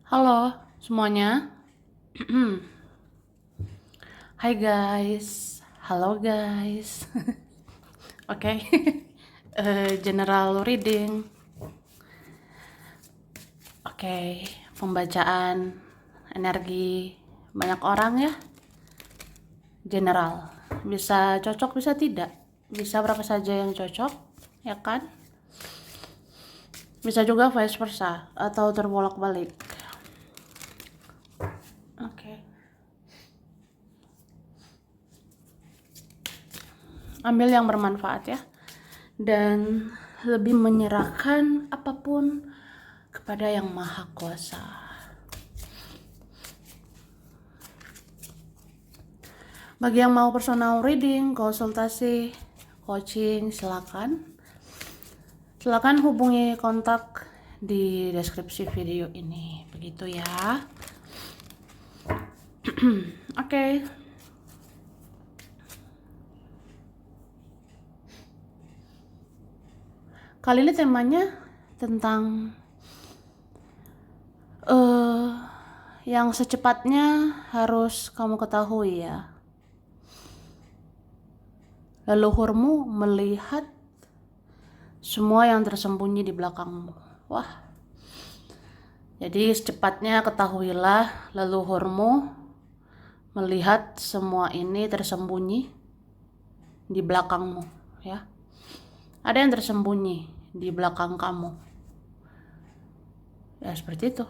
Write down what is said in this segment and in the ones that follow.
Halo semuanya. Hai guys. Halo guys. Oke. General reading. Oke, pembacaan energi banyak orang ya. General. Bisa cocok, bisa tidak. Bisa berapa saja yang cocok, ya kan? Bisa juga vice versa atau terbolak-balik. Oke. Ambil yang bermanfaat ya. Dan lebih menyerahkan apapun kepada Yang Maha Kuasa. Bagi yang mau personal reading, konsultasi, coaching, silakan hubungi kontak di deskripsi video ini. Begitu ya. Oke. Kali ini temanya tentang yang secepatnya harus kamu ketahui ya. Leluhurmu melihat semua yang tersembunyi di belakangmu. Wah. Jadi secepatnya ketahuilah leluhurmu melihat semua ini tersembunyi di belakangmu ya. Ada yang tersembunyi di belakang kamu. Ya seperti itu.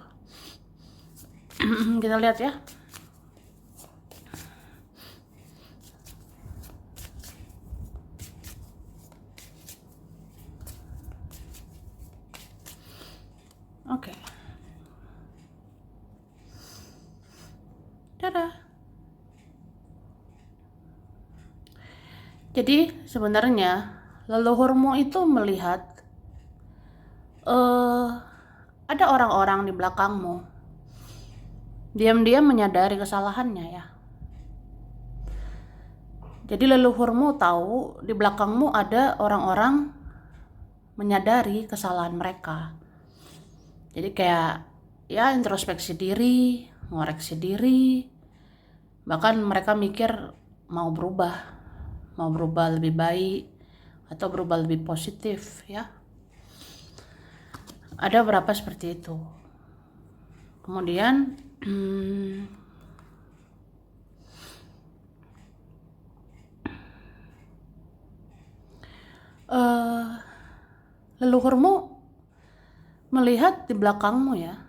Kita lihat ya. Oke. Dadah. Jadi sebenarnya leluhurmu itu melihat ada orang-orang di belakangmu diam-diam menyadari kesalahannya ya. Jadi leluhurmu tahu di belakangmu ada orang-orang menyadari kesalahan mereka. Jadi kayak ya introspeksi diri, ngoreksi diri. Bahkan mereka mikir mau berubah lebih baik atau berubah lebih positif ya. Ada berapa seperti itu. Kemudian leluhurmu melihat di belakangmu ya.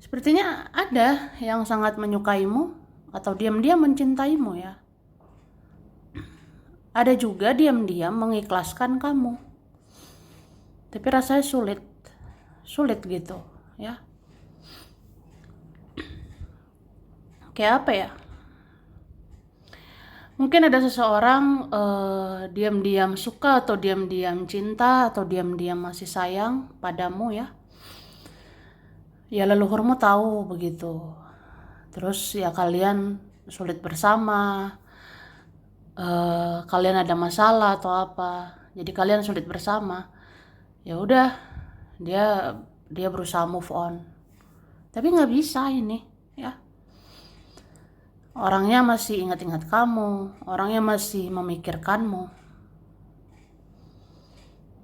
Sepertinya ada yang sangat menyukaimu atau diam-diam mencintaimu ya. Ada juga diam-diam mengikhlaskan kamu. Tapi rasanya sulit gitu ya. Kayak apa ya? Mungkin ada seseorang diam-diam suka atau diam-diam cinta atau diam-diam masih sayang padamu ya. Ya leluhurmu tahu begitu. Terus ya kalian sulit bersama. Kalian ada masalah atau apa. Jadi kalian sulit bersama. Ya udah, dia berusaha move on. Tapi nggak bisa ini ya. Orangnya masih ingat-ingat kamu, orangnya masih memikirkanmu.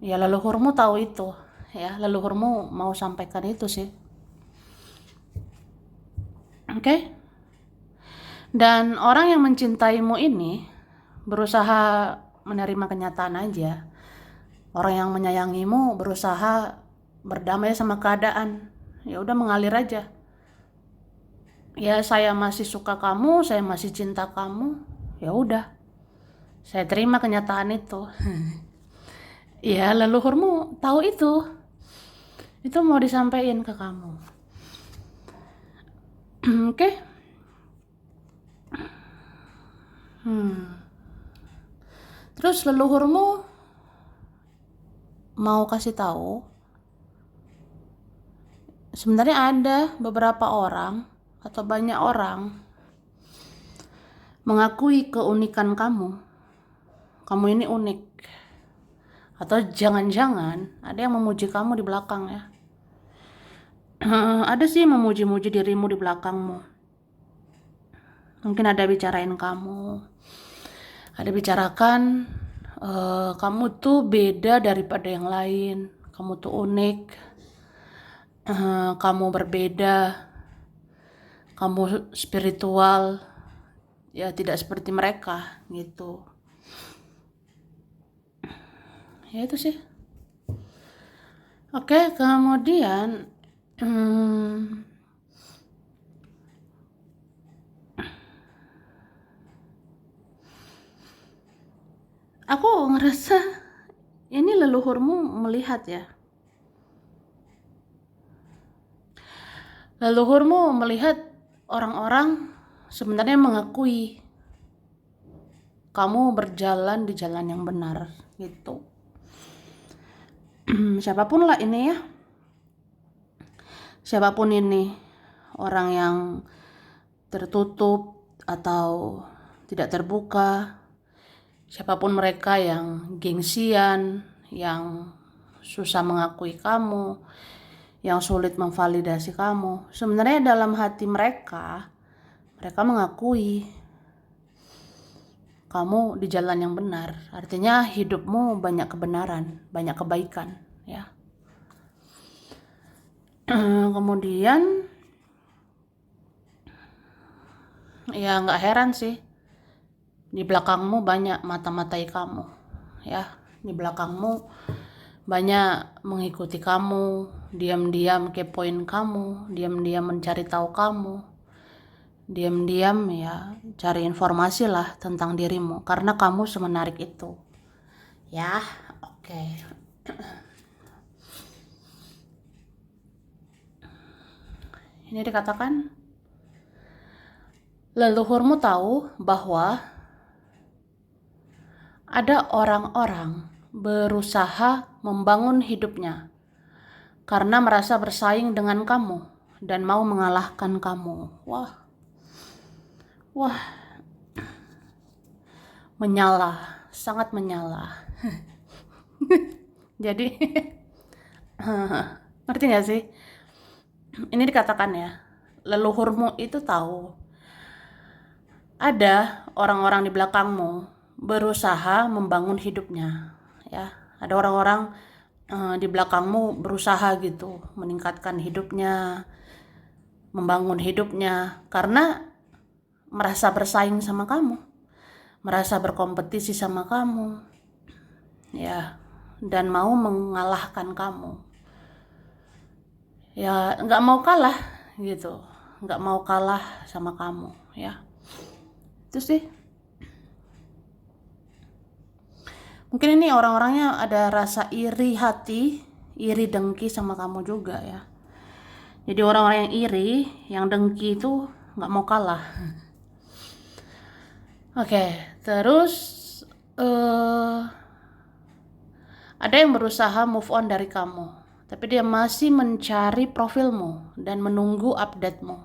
Ya leluhurmu tahu itu, ya leluhurmu mau sampaikan itu sih. Oke? Dan orang yang mencintaimu ini berusaha menerima kenyataan aja. Orang yang menyayangimu berusaha berdamai sama keadaan. Ya udah mengalir aja. Ya saya masih suka kamu, saya masih cinta kamu. Ya udah. Saya terima kenyataan itu. Ya leluhurmu tahu itu. Itu mau disampaikan ke kamu. Oke? Terus leluhurmu mau kasih tahu sebenarnya ada beberapa orang atau banyak orang mengakui keunikan kamu. Kamu ini unik. Atau jangan-jangan ada yang memuji kamu di belakang ya. Ada sih memuji-muji dirimu di belakangmu. Mungkin ada bicarain kamu, ada bicarakan kamu tuh beda daripada yang lain, kamu tuh unik, kamu berbeda, kamu spiritual, ya tidak seperti mereka gitu. Ya itu sih. Oke, kemudian aku ngerasa ini leluhurmu melihat ya. Leluhurmu melihat orang-orang sebenarnya mengakui kamu berjalan di jalan yang benar gitu. Siapapun lah ini ya. Siapapun ini, orang yang tertutup atau tidak terbuka, siapapun mereka yang gengsian, yang susah mengakui kamu, yang sulit memvalidasi kamu, sebenarnya dalam hati mereka mengakui kamu di jalan yang benar. Artinya hidupmu banyak kebenaran, banyak kebaikan ya. Kemudian ya nggak heran sih, di belakangmu banyak mata-matai kamu ya. Di belakangmu banyak mengikuti kamu, diam-diam kepoin kamu, diam-diam mencari tahu kamu, diam-diam ya cari informasi lah tentang dirimu karena kamu semenarik itu ya. Oke. Ini dikatakan leluhurmu tahu bahwa ada orang-orang berusaha membangun hidupnya karena merasa bersaing dengan kamu dan mau mengalahkan kamu. Wah, menyala, sangat menyala. Jadi, ngerti gak sih? Ini dikatakan ya, leluhurmu itu tahu ada orang-orang di belakangmu berusaha membangun hidupnya ya. Ada orang-orang di belakangmu berusaha gitu meningkatkan hidupnya, membangun hidupnya karena merasa bersaing sama kamu, merasa berkompetisi sama kamu ya, dan mau mengalahkan kamu ya. Nggak mau kalah gitu, nggak mau kalah sama kamu ya. Itu sih. Mungkin ini orang-orangnya ada rasa iri hati, iri dengki sama kamu juga ya. Jadi orang-orang yang iri, yang dengki itu nggak mau kalah. Oke, terus ada yang berusaha move on dari kamu, tapi dia masih mencari profilmu dan menunggu update-mu.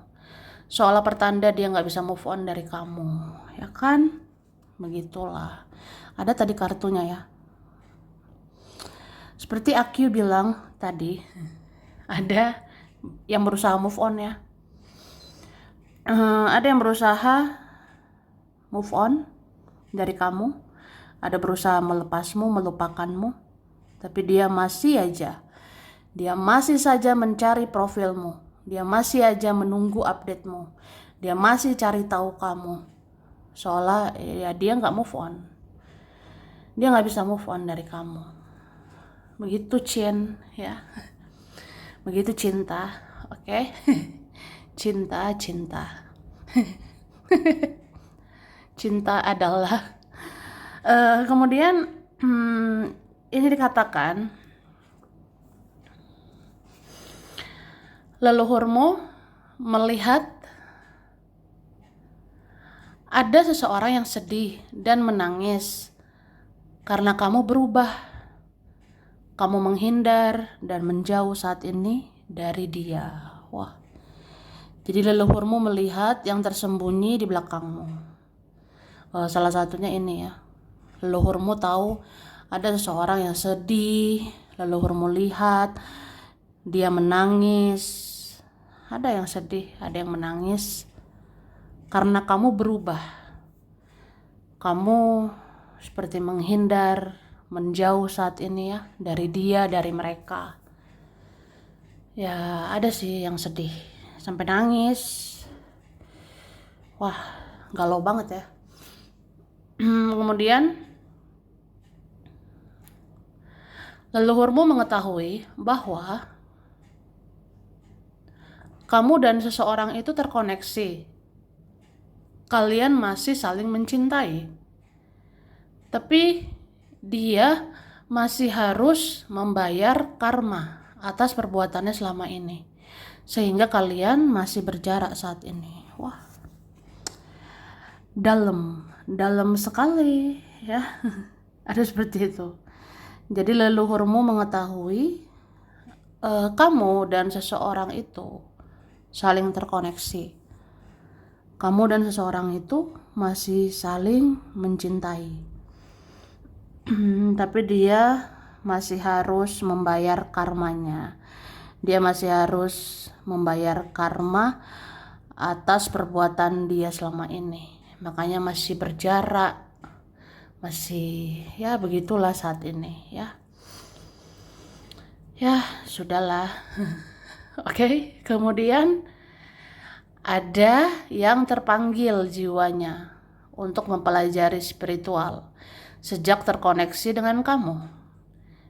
Seolah pertanda dia nggak bisa move on dari kamu, ya kan? Begitulah. Ada tadi kartunya ya. Seperti Aku bilang tadi, ada yang berusaha move on ya. Ada yang berusaha move on dari kamu, ada berusaha melepasmu, melupakanmu, tapi dia masih saja mencari profilmu, dia masih aja menunggu update-mu, dia masih cari tahu kamu, seolah ya dia nggak move on, dia nggak bisa move on dari kamu. Begitu ya, begitu cinta, oke? Cinta cinta adalah kemudian ini dikatakan leluhurmu melihat ada seseorang yang sedih dan menangis karena kamu berubah. Kamu menghindar dan menjauh saat ini dari dia. Wah. Jadi leluhurmu melihat yang tersembunyi di belakangmu. Salah satunya ini ya. Leluhurmu tahu ada seseorang yang sedih. Leluhurmu lihat dia menangis ada yang sedih, ada yang menangis karena kamu berubah. Kamu seperti menghindar, menjauh saat ini ya, dari dia, dari mereka. Ya ada sih yang sedih, sampai nangis. Wah, galau banget ya. Kemudian leluhurmu mengetahui bahwa kamu dan seseorang itu terkoneksi. Kalian masih saling mencintai. Tapi dia masih harus membayar karma atas perbuatannya selama ini. Sehingga kalian masih berjarak saat ini. Wah, dalam sekali ya. Ada seperti itu. Jadi leluhurmu mengetahui kamu dan seseorang itu saling terkoneksi. Kamu dan seseorang itu masih saling mencintai. Tapi dia masih harus membayar karmanya. Dia masih harus membayar karma atas perbuatan dia selama ini. Makanya masih berjarak. Masih ya begitulah saat ini ya. Ya, sudahlah. Oke, kemudian ada yang terpanggil jiwanya untuk mempelajari spiritual sejak terkoneksi dengan kamu.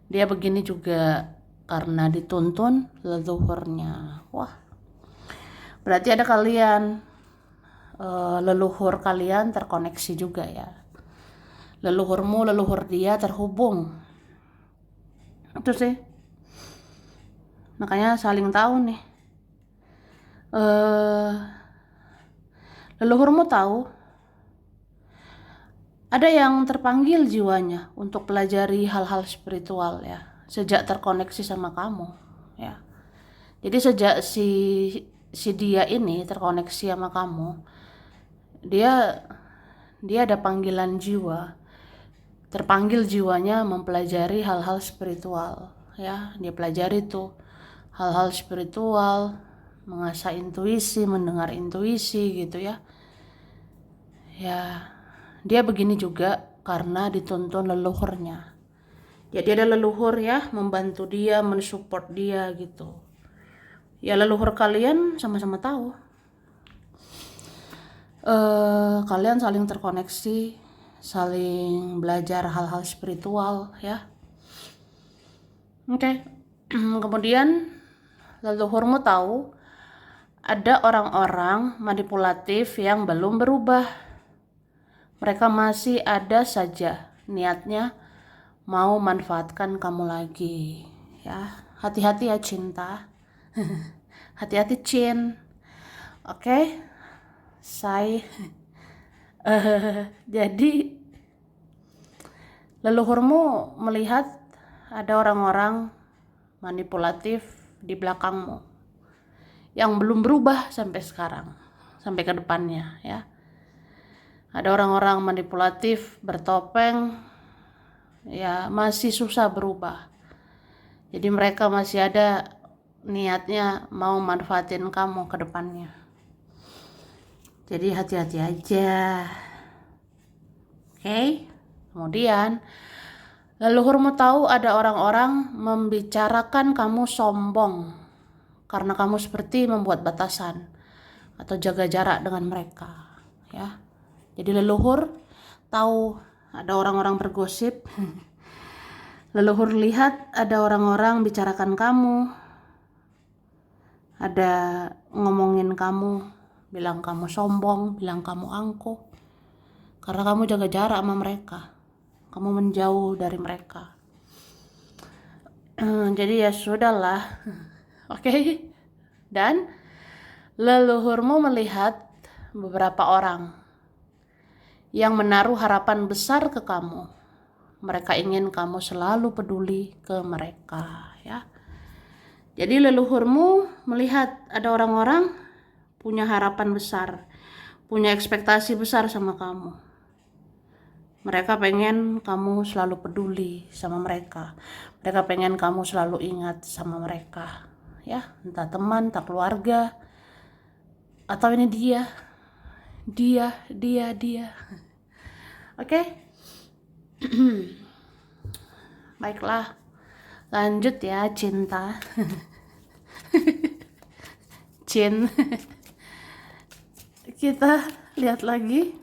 Dia begini juga karena dituntun leluhurnya. Wah, berarti ada kalian, leluhur kalian terkoneksi juga ya. Leluhurmu, leluhur dia terhubung. Itu sih. Makanya saling tahu nih. Leluhurmu tahu ada yang terpanggil jiwanya untuk pelajari hal-hal spiritual ya, sejak terkoneksi sama kamu ya. Jadi sejak si dia ini terkoneksi sama kamu, dia ada panggilan jiwa, terpanggil jiwanya mempelajari hal-hal spiritual ya. Dia pelajari tuh hal-hal spiritual, mengasah intuisi, mendengar intuisi gitu ya. Ya, dia begini juga karena dituntun leluhurnya. Jadi ada leluhur ya, membantu dia, mensupport dia gitu. Ya leluhur kalian sama-sama tahu. Kalian saling terkoneksi, saling belajar hal-hal spiritual ya. Oke. Kemudian leluhurmu tahu ada orang-orang manipulatif yang belum berubah. Mereka masih ada saja niatnya mau manfaatkan kamu lagi ya. Hati-hati ya cinta. Hati-hati Cin. Oke. Jadi leluhurmu melihat ada orang-orang manipulatif di belakangmu yang belum berubah sampai sekarang, sampai ke depannya ya. Ada orang-orang manipulatif bertopeng ya, masih susah berubah. Jadi mereka masih ada niatnya mau manfaatin kamu ke depannya. Jadi hati-hati aja. Oke. Kemudian leluhurmu tahu ada orang-orang membicarakan kamu sombong karena kamu seperti membuat batasan atau jaga jarak dengan mereka ya. Jadi leluhur tahu ada orang-orang bergosip. Leluhur lihat ada orang-orang bicarakan kamu, ada ngomongin kamu, bilang kamu sombong, bilang kamu angkuh, karena kamu jaga jarak sama mereka, kamu menjauh dari mereka. Jadi ya sudahlah. Oke. Dan leluhurmu melihat beberapa orang yang menaruh harapan besar ke kamu. Mereka ingin kamu selalu peduli ke mereka ya. Jadi leluhurmu melihat ada orang-orang punya harapan besar, punya ekspektasi besar sama kamu. Mereka pengen kamu selalu peduli sama mereka. Mereka pengen kamu selalu ingat sama mereka ya, entah teman, entah keluarga, Atau ini dia. Oke. Baiklah, lanjut ya, cinta. Cin. Kita lihat lagi.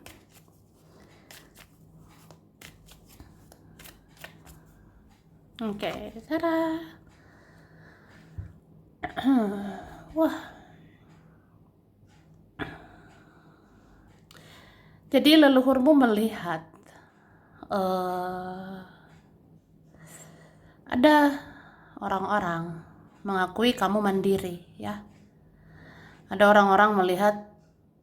Oke, tada. Wah. Jadi leluhurmu melihat ada orang-orang mengakui kamu mandiri, ya. Ada orang-orang melihat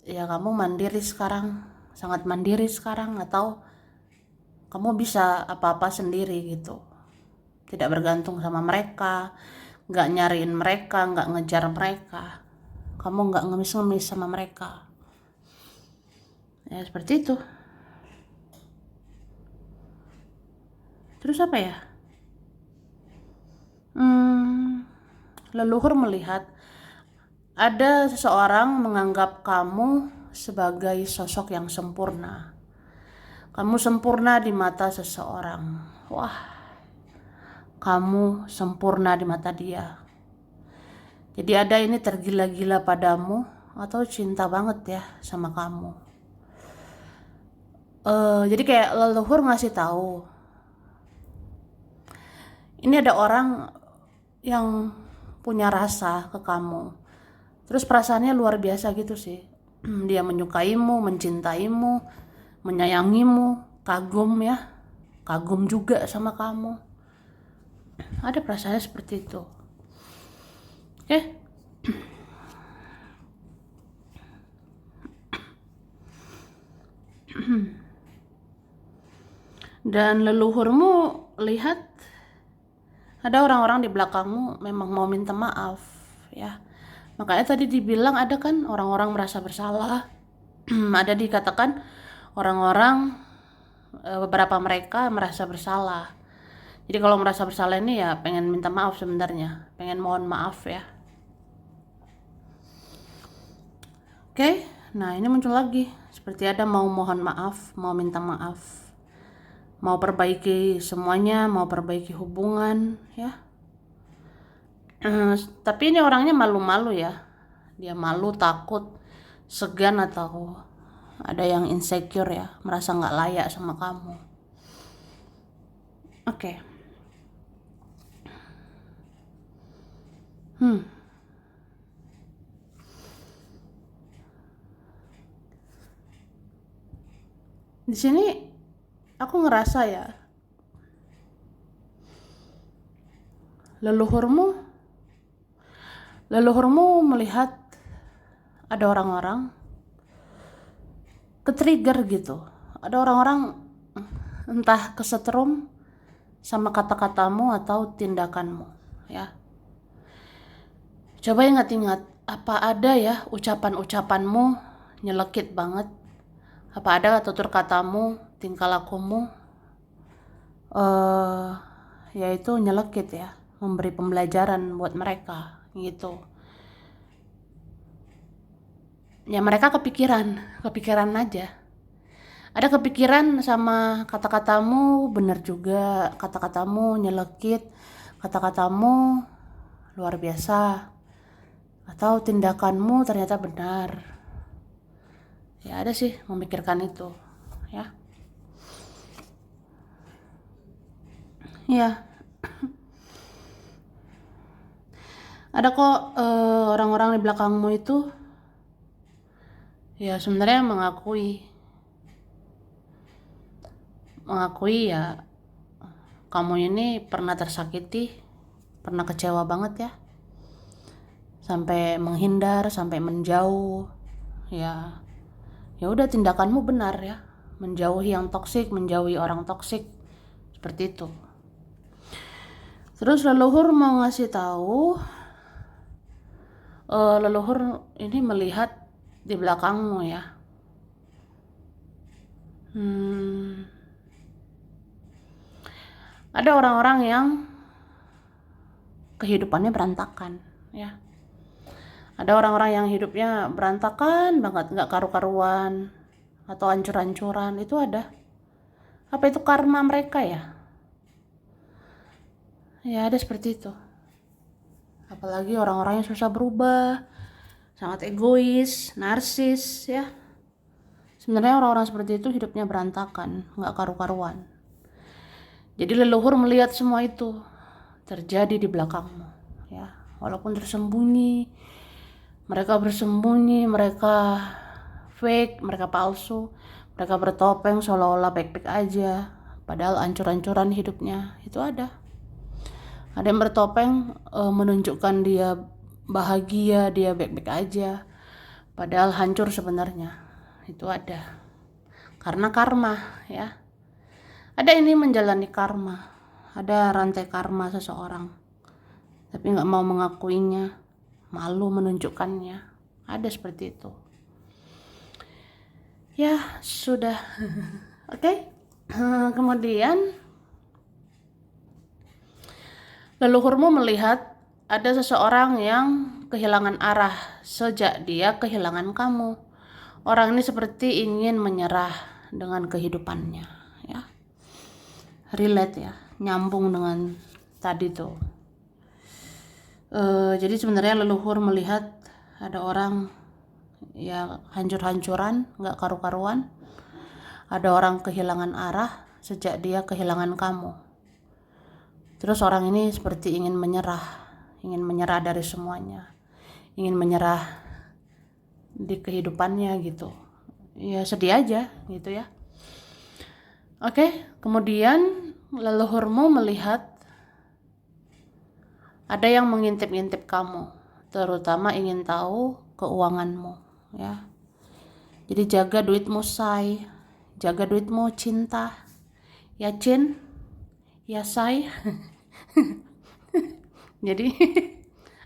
ya kamu mandiri sekarang, sangat mandiri sekarang, atau kamu bisa apa-apa sendiri gitu. Tidak bergantung sama mereka, nggak nyariin mereka, nggak ngejar mereka. Kamu nggak ngemis-ngemis sama mereka. Ya seperti itu. Terus apa ya? Leluhur melihat ada seseorang menganggap kamu sebagai sosok yang sempurna. Kamu sempurna di mata seseorang. Wah, kamu sempurna di mata dia. Jadi ada ini tergila-gila padamu atau cinta banget ya sama kamu. Jadi kayak leluhur ngasih tahu, ini ada orang yang punya rasa ke kamu. Terus perasaannya luar biasa gitu sih. Dia menyukaimu, mencintaimu, menyayangimu, kagum ya. Kagum juga sama kamu. Ada perasaannya seperti itu. Oke? Dan leluhurmu lihat ada orang-orang di belakangmu memang mau minta maaf ya. Makanya tadi dibilang ada kan orang-orang merasa bersalah. Ada dikatakan orang-orang, beberapa mereka merasa bersalah. Jadi kalau merasa bersalah ini ya pengen minta maaf sebenarnya, pengen mohon maaf ya. Oke, nah ini muncul lagi seperti ada mau mohon maaf, mau minta maaf, mau perbaiki semuanya, mau perbaiki hubungan ya. Tapi ini orangnya malu-malu ya, dia malu, takut, segan, atau ada yang insecure ya, merasa nggak layak sama kamu. Oke. Di sini aku ngerasa ya, leluhurmu melihat ada orang-orang ke-trigger gitu. Ada orang-orang entah kesetrum sama kata-katamu atau tindakanmu ya. Coba ingat-ingat, apa ada ya ucapan-ucapanmu nyelekit banget? Apa ada tutur katamu, tingkah lakumu yaitu nyelekit ya, memberi pembelajaran buat mereka gitu. Ya mereka kepikiran aja. Ada kepikiran sama kata-katamu, bener juga, kata-katamu nyelekit, kata-katamu luar biasa, atau tindakanmu ternyata benar. Ya ada sih memikirkan itu ya. Ya ada kok orang-orang di belakangmu itu ya sebenarnya mengakui ya kamu ini pernah tersakiti, pernah kecewa banget ya, sampai menghindar, sampai menjauh ya. Ya udah, tindakanmu benar ya, menjauhi yang toksik, menjauhi orang toksik seperti itu. Terus leluhur mau ngasih tahu, leluhur ini melihat di belakangmu ya. Ada orang-orang yang kehidupannya berantakan ya. Ada orang-orang yang hidupnya berantakan banget, nggak karu-karuan atau hancur-hancuran, itu ada. Apa itu karma mereka ya? Ya ada seperti itu. Apalagi orang-orang yang susah berubah, sangat egois, narsis ya. Sebenarnya orang-orang seperti itu hidupnya berantakan, nggak karu-karuan. Jadi leluhur melihat semua itu terjadi di belakangmu, ya. Walaupun tersembunyi, mereka fake, mereka palsu, mereka bertopeng seolah-olah baik-baik aja, padahal ancur-ancuran hidupnya itu ada. Ada yang bertopeng menunjukkan dia bahagia, dia baik-baik aja, padahal hancur sebenarnya. Itu ada. Karena karma, ya. Ada ini menjalani karma. Ada rantai karma seseorang, tapi nggak mau mengakuinya, malu menunjukkannya. Ada seperti itu. Ya, sudah. Oke. Kemudian leluhurmu melihat ada seseorang yang kehilangan arah sejak dia kehilangan kamu. Orang ini seperti ingin menyerah dengan kehidupannya, ya. Relate ya, nyambung dengan tadi tuh. Jadi sebenarnya leluhur melihat ada orang ya hancur-hancuran, nggak karu-karuan. Ada orang kehilangan arah sejak dia kehilangan kamu. Terus orang ini seperti ingin menyerah dari semuanya, ingin menyerah di kehidupannya gitu. Ya sedih aja gitu ya. Oke, kemudian leluhurmu melihat ada yang mengintip-ngintip kamu, terutama ingin tahu keuanganmu, ya. Jadi jaga duitmu, say. Jaga duitmu, cinta. Ya, Cin. Ya, say. Jadi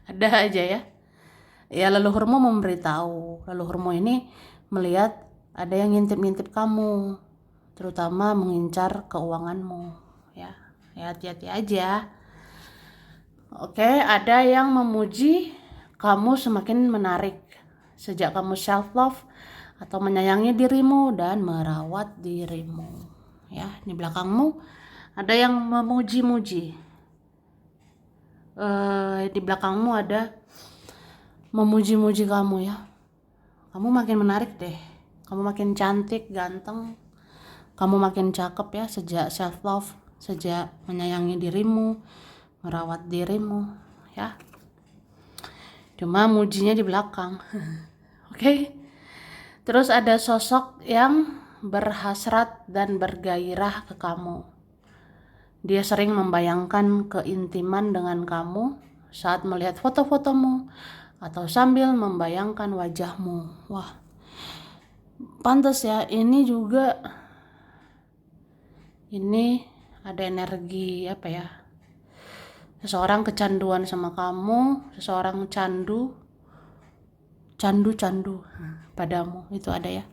ada aja ya. Ya leluhurmu memberitahu. Leluhurmu ini melihat ada yang ngintip-ngintip kamu, terutama mengincar keuanganmu, ya. Ya hati-hati aja. Oke, ada yang memuji kamu semakin menarik sejak kamu self love atau menyayangi dirimu dan merawat dirimu, ya. Di belakangmu ada yang memuji-muji. Di belakangmu ada memuji-muji kamu, ya. Kamu makin menarik deh, kamu makin cantik, ganteng, kamu makin cakep ya sejak self love, sejak menyayangi dirimu, merawat dirimu, ya. Cuma mujinya di belakang. Oke. Terus ada sosok yang berhasrat dan bergairah ke kamu. Dia sering membayangkan keintiman dengan kamu saat melihat foto-fotomu atau sambil membayangkan wajahmu. Wah, pantas ya, ini juga ada energi apa ya? Seseorang kecanduan sama kamu, seseorang candu padamu, itu ada ya.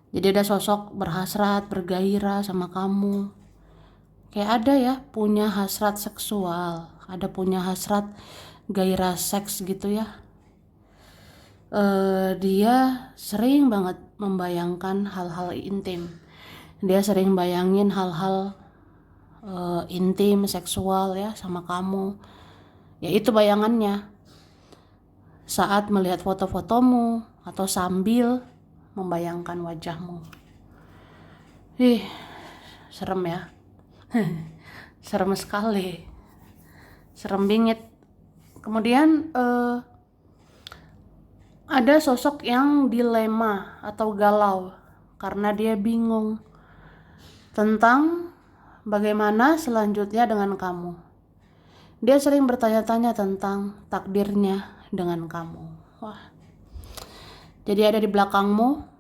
Jadi ada sosok berhasrat, bergairah sama kamu. Kayak ada ya, punya hasrat seksual, ada punya hasrat gairah seks gitu ya. Dia sering banget membayangkan hal-hal intim. Dia sering bayangin hal-hal intim, seksual ya sama kamu. Ya itu bayangannya saat melihat foto-fotomu atau sambil membayangkan wajahmu. Serem ya. Serem sekali, serem bingit. Kemudian ada sosok yang dilema atau galau karena dia bingung tentang bagaimana selanjutnya dengan kamu. Dia sering bertanya-tanya tentang takdirnya dengan kamu. Wah, jadi ada di belakangmu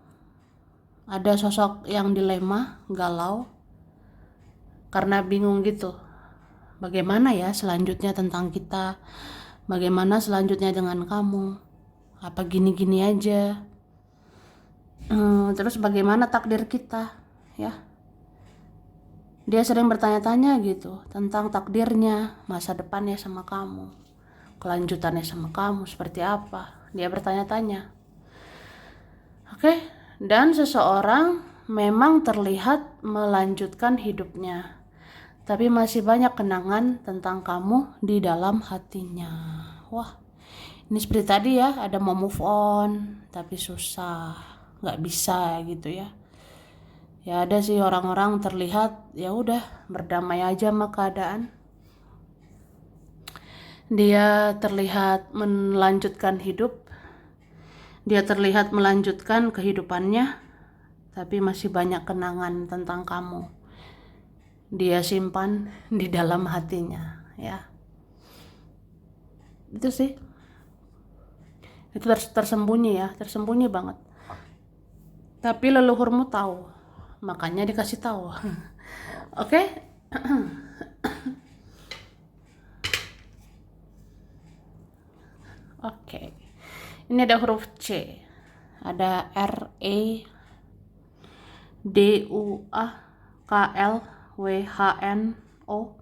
ada sosok yang dilema, galau karena bingung gitu. Bagaimana ya selanjutnya tentang kita? Bagaimana selanjutnya dengan kamu? Apa gini-gini aja? Terus bagaimana takdir kita? Ya. Dia sering bertanya-tanya gitu tentang takdirnya, masa depannya sama kamu. kelanjutannya sama kamu seperti apa. Dia bertanya-tanya. Oke, dan seseorang memang terlihat melanjutkan hidupnya, tapi masih banyak kenangan tentang kamu di dalam hatinya. Wah, ini seperti tadi ya, ada mau move on, tapi susah, nggak bisa gitu ya. Ya ada sih orang-orang terlihat ya udah berdamai aja sama keadaan. Dia terlihat melanjutkan hidup, dia terlihat melanjutkan kehidupannya, tapi masih banyak kenangan tentang kamu. Dia simpan di dalam hatinya, ya. Itu sih. Itu tersembunyi ya, tersembunyi banget. Tapi leluhurmu tahu, makanya dikasih tahu. Oke? Oke. Ini ada huruf C. Ada R E D U A K L W H N O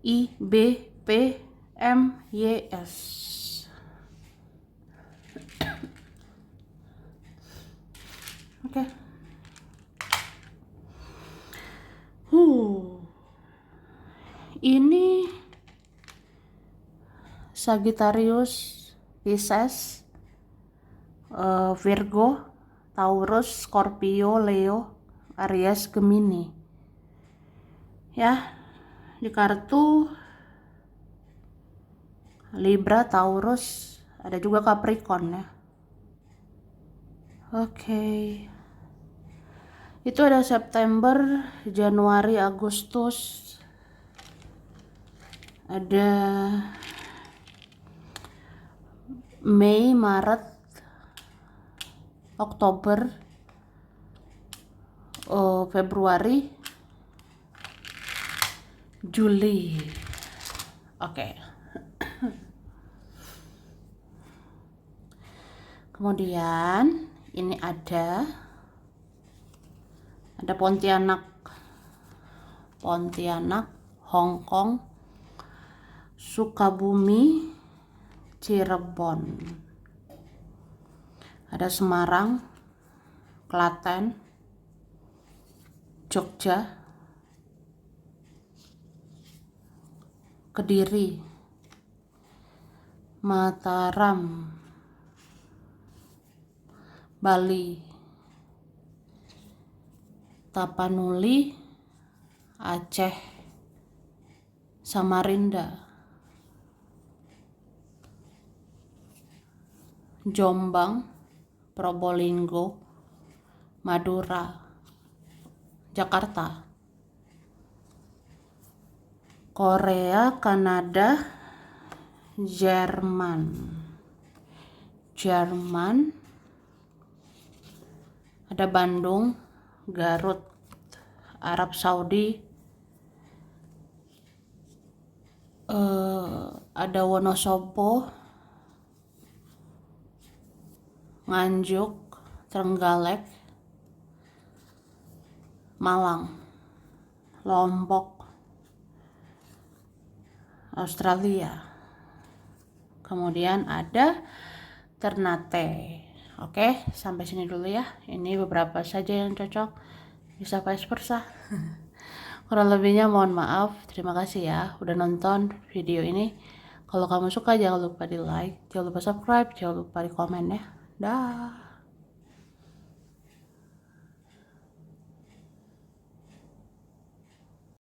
I B P M Y S. Oke. Ini Sagittarius, Pisces, Virgo, Taurus, Scorpio, Leo, Aries, Gemini. Ya, di kartu Libra, Taurus, ada juga Capricorn ya. Oke. Itu ada September, Januari, Agustus. Ada Mei, Maret, Oktober, Februari, Juli. Oke. Kemudian ini ada Pontianak, Hong Kong, Sukabumi, Cirebon. Ada Semarang, Klaten, Jogja, Kediri, Mataram, Bali, Tapanuli, Aceh, Samarinda, Jombang, Probolinggo, Madura, Jakarta, Korea, Kanada, Jerman, ada Bandung, Garut, Arab Saudi, ada Wonosobo, Nganjuk, Trenggalek, Malang, Lombok, Australia. Kemudian ada Ternate. Oke, sampai sini dulu ya. Ini beberapa saja yang cocok, bisa vice versa. Kurang lebihnya mohon maaf. Terima kasih ya udah nonton video ini. Kalau kamu suka jangan lupa di like, jangan lupa subscribe, jangan lupa di komen ya. Dah.